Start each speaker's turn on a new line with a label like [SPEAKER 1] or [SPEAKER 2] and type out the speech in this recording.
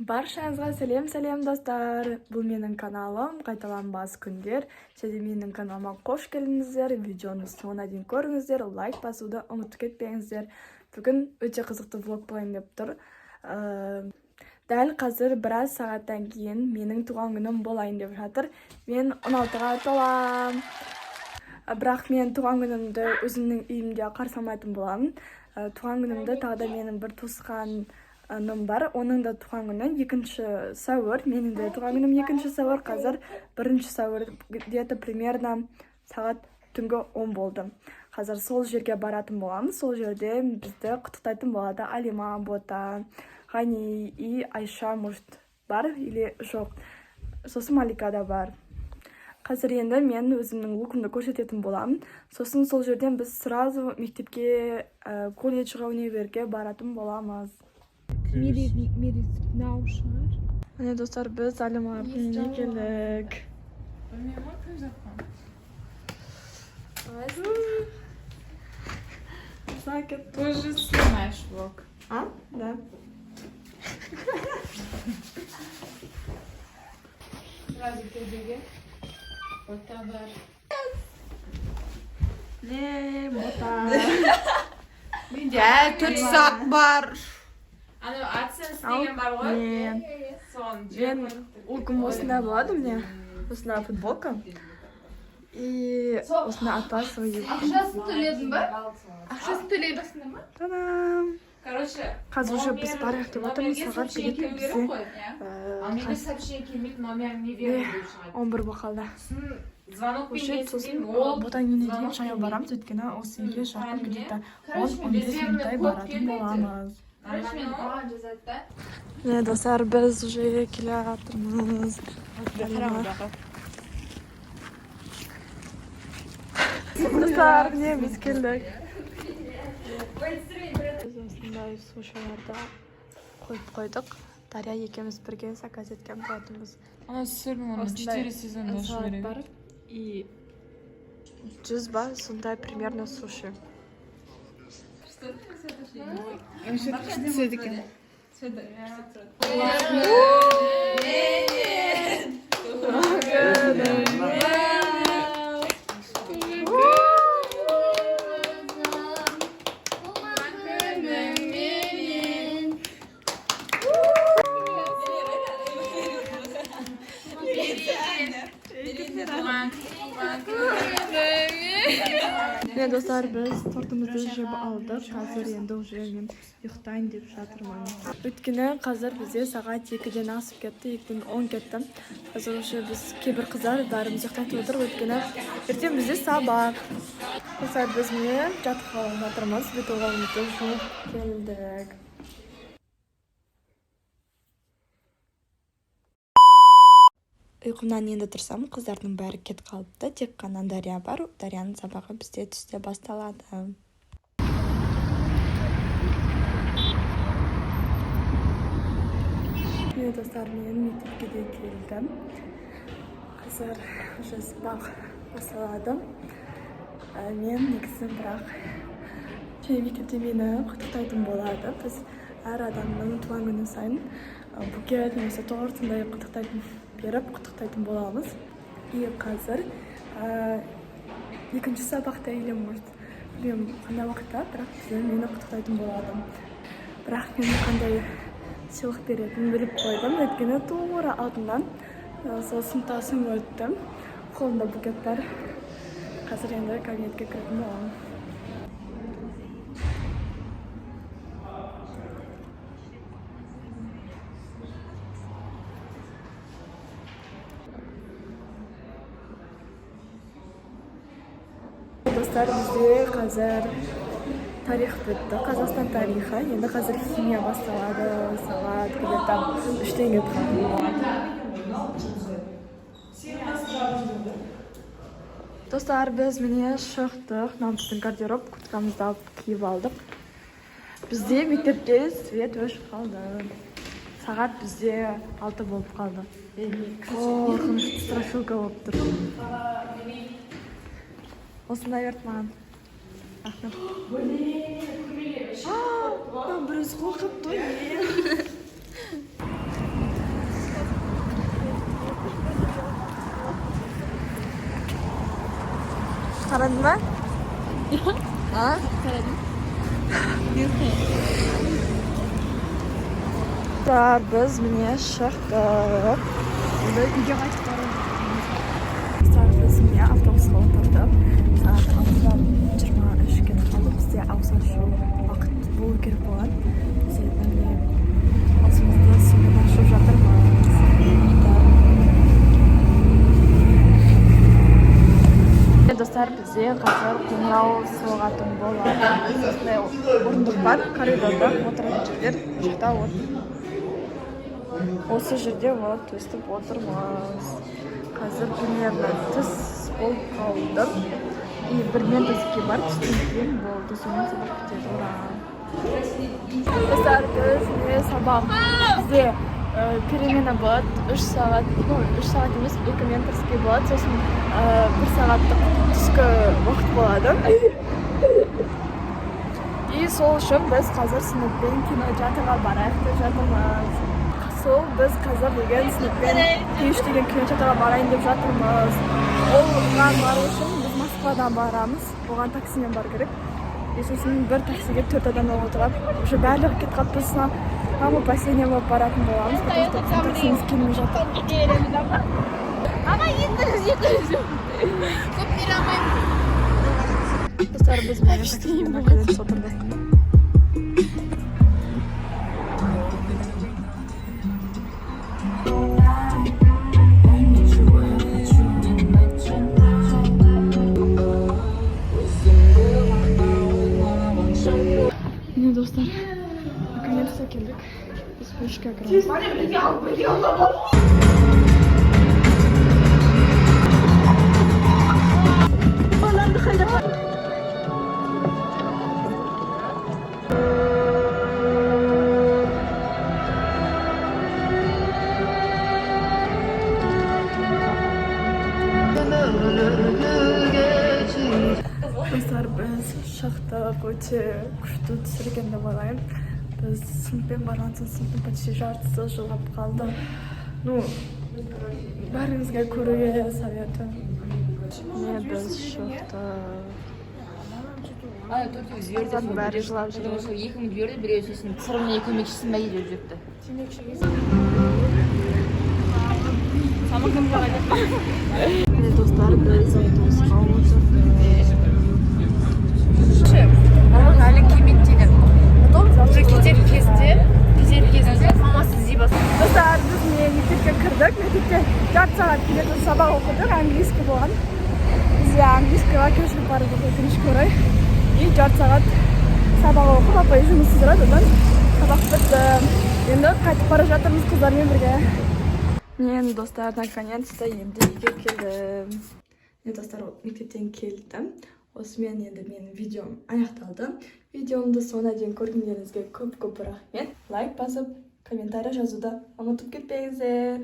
[SPEAKER 1] Баршаңызға сәлем достар. Бұл менің каналым Қайталанбас күндер. Және менің каналыма қош келдіңіздер. Видеоны соңына дейін көріңіздер. Лайк басуды ұмытып кетпеңіздер. Бүгін өте қызықты влог болайын деп тұр. Дәл қазір біраз сағаттан кейін менің туған күнім болайын деп жатыр. Мен 16-ға толам. Бірақ мен туған күнімді өзімнің үйімде қарсы алмайтын боламын. Туған күнімді тағы да менің бір туысқан бар. Оның да туған күні 2 сәуір. Менің де туған күнім 2 сәуір. Қазір 1 сәуір где-то примерно сағат түнгі 10 болды. Қазір сол жерге баратын боламыз. Сол жерде бізді құттықтайтын болады Алима, Бота, Ғани и Айша может бар или жоқ. Сосын Малика да бар. Қазір енді мен өзімнің лукымды көрсететін боламын. Сосын сол жерден біз сразу мектепке, колледжға, универге баратын боламыз. Міне достар, біз Алималардың үйіне келдік.
[SPEAKER 2] Ты же снимаешь влог.
[SPEAKER 1] А? Да.
[SPEAKER 2] Сразу тебе. Вот бар.
[SPEAKER 1] Не, Бота.
[SPEAKER 2] Ja, 4 saat бар. Ана AdSense деген бар ғой.
[SPEAKER 1] Мен лукым осындай болады мне. Осындай футболка. И осындай атлас.
[SPEAKER 3] Ақшасын төледің ба? Ақшасын төлейдіңсің ба?
[SPEAKER 1] Та-дам!
[SPEAKER 2] Короче,
[SPEAKER 1] Қазір уже біз барайық деп отырмыз. Сағат келеді бізде.
[SPEAKER 2] Ал менде сообщение келмейді, номерін не берді деп шығады.
[SPEAKER 1] 11 бақалда.
[SPEAKER 2] Звонок
[SPEAKER 1] Сосын Ботаның үйіне дейін жаяу барамыз. Өйткені осы үйге жақын где-то 10-15 минуттай баратын боламыз. Міне достар, біз уже келе жатырмыз. Достар, міне біз келдік. Біз осындай сушиларда қойып қойдық. Дарья екеуміз бірге заказ еткен болатынбыз.
[SPEAKER 2] Ана сырның 4 сезонда
[SPEAKER 1] салат бар и 100 ба, сондай примерно суши. Міне достар, біз тортымызды жеп алдық. Қазір енді уже мен ұйықтайын деп жатырмын. Өйткені қазір бізде сағат 2-ден асып кетті, 2-ден 10 кетті. Қазір уже біз кейбір қыздар бәріміз ұйықтайтын отыр. Өйткені ертең бізде сабақ. Достар, біз міне жатып қалып жатырмыз. Бетолғанымызды жуып келдік. Ұйқымнан енді тұрсам, қыздардың бәрі кет қалыпты. Тек қана Дарья бар. Дарьяның сабағы бізде түсте басталады. Міне достар, мен мектепке де келдім. Қазір уже сабақ басталады. Мен негізі бірақ және мектепте мені құттықтайтын болады. Біз әр адамның туған күні сайын букет немесе торт сондай беріп құттықтайтын боламыз. И қазір 2 сабақта или может білмеймін қандай уақытта, бірақ бізде мені құттықтайтын болады. Бірақ мен қандай сыйлық беретінін біліп қойдым. Өйткені тура алдынан сол сыныптасым өтті. Қолымда букет бар. Қазір енді кабинетке кіретін боламын. Достар, бізде қазір тарих бітті. Қазақстан тарихы. Енді қазір химия басталады. Сағат где-то 3-тен кеткен. Достар, біз міне шықтық. Намыстың гардероб курткамызды алып киіп алдық. Бізде мектепте свет өшіп қалды. Сағат бізде 6 болып қалды. Қорқынышты страшилка болып тұр. Осындай берді маған. Рахмет. Біріз қорқып тұр. Qaradin mi? Ha?
[SPEAKER 3] Qaradim.
[SPEAKER 1] Biz mine chiqdik. Endi uyga qaytib boramiz. Biz mine avtobusga o'tirdik. Soat 6:23 ga qoldi. Bizga avtobus shu vaqt bo'lib kirib bo'lgan. Biz endi o'zimizda suvdan shu jo'tirmiz. Do'stlar, bizga hozir qo'ng'iroq so'g'atim bo'ladi. Bizda o'rindiq bor, koridorda o'tiribdilar. Shu yerda o'sha yerda o'tib o'tirmiz. Hozir примерно tuz bo'lib qoldim. Bir mentasiga borib, keyin bo'ldi. So'ng sabab ketaveramiz. Do'stlar, bizga sabab bizga перемена bo'ladi. 3 soat, 3 soat emas, 2 mentarskiy bo'ladi. So'ng 1 soatlik tushki vaqt bo'ladi. Sol uchun biz hozir sinfdan kinoteatrga boramiz. Sol biz hozir degan sinfdan tegishli kinoteatrga boraylik deb o'tiramiz. O'g'lan bor uchun biz Moskvadan boramiz. O'g'lan taksiga bor kerak. So'ng bir taksiga 4 odam o'tirib, o'sha barliq ketib bizdan hamma последний bo'lib boradigan bo'lamiz. Taksimiz kelmay жатыр.
[SPEAKER 3] Ama 700. Ko'p bera olmayman.
[SPEAKER 1] Do'stlar, biz mana shu makalada o'tirdik. Ne do'stlar, makalada keldik. Biz bu ishga kiramiz. Do'stlar, biz shaxta ko'cha kuchli tushirganda bo'layim. Biz sinfdan balandsin, sinfdan почти jartisi jilab qoldi. Ну, baringizga ko'riga sovetim. Ne biz shaxta
[SPEAKER 2] Ана 400 берді.
[SPEAKER 1] бәрі жылап жүр.
[SPEAKER 2] Потому что 2000 берді, біреу сосын сырымына көмекшісін бәйі деп жүріпті. Самықым жоқ айтып.
[SPEAKER 1] Ne do'stlar, biz avtobusga o'tirdik.
[SPEAKER 2] Hali kimin dedi? Уже кетер кезде мамасы іздей бастады.
[SPEAKER 1] Do'stlar, biz mektabga kirdik. Mektabga 4 soat keladi, saboq o'qidik. Angliskiy bo'lgan. Biz angliskiy o'qishga bordik, o'qishga ko'ray. 4 soat saboq o'qib, opa ishimiz siradi. Saboq bitdi. Endi qaytib bora жатырмыз qizlar bilan birga. Men do'stlar, наконец-то endi uyga keldim. Men do'stlar, mektabdan keldim. Osman endi mening videom oyoqtaldi. Videomni sonuna дейін ko'rganingizga ko'p rahmat. Like bosib, kommentariy yozuvda unutib ketmangizlar.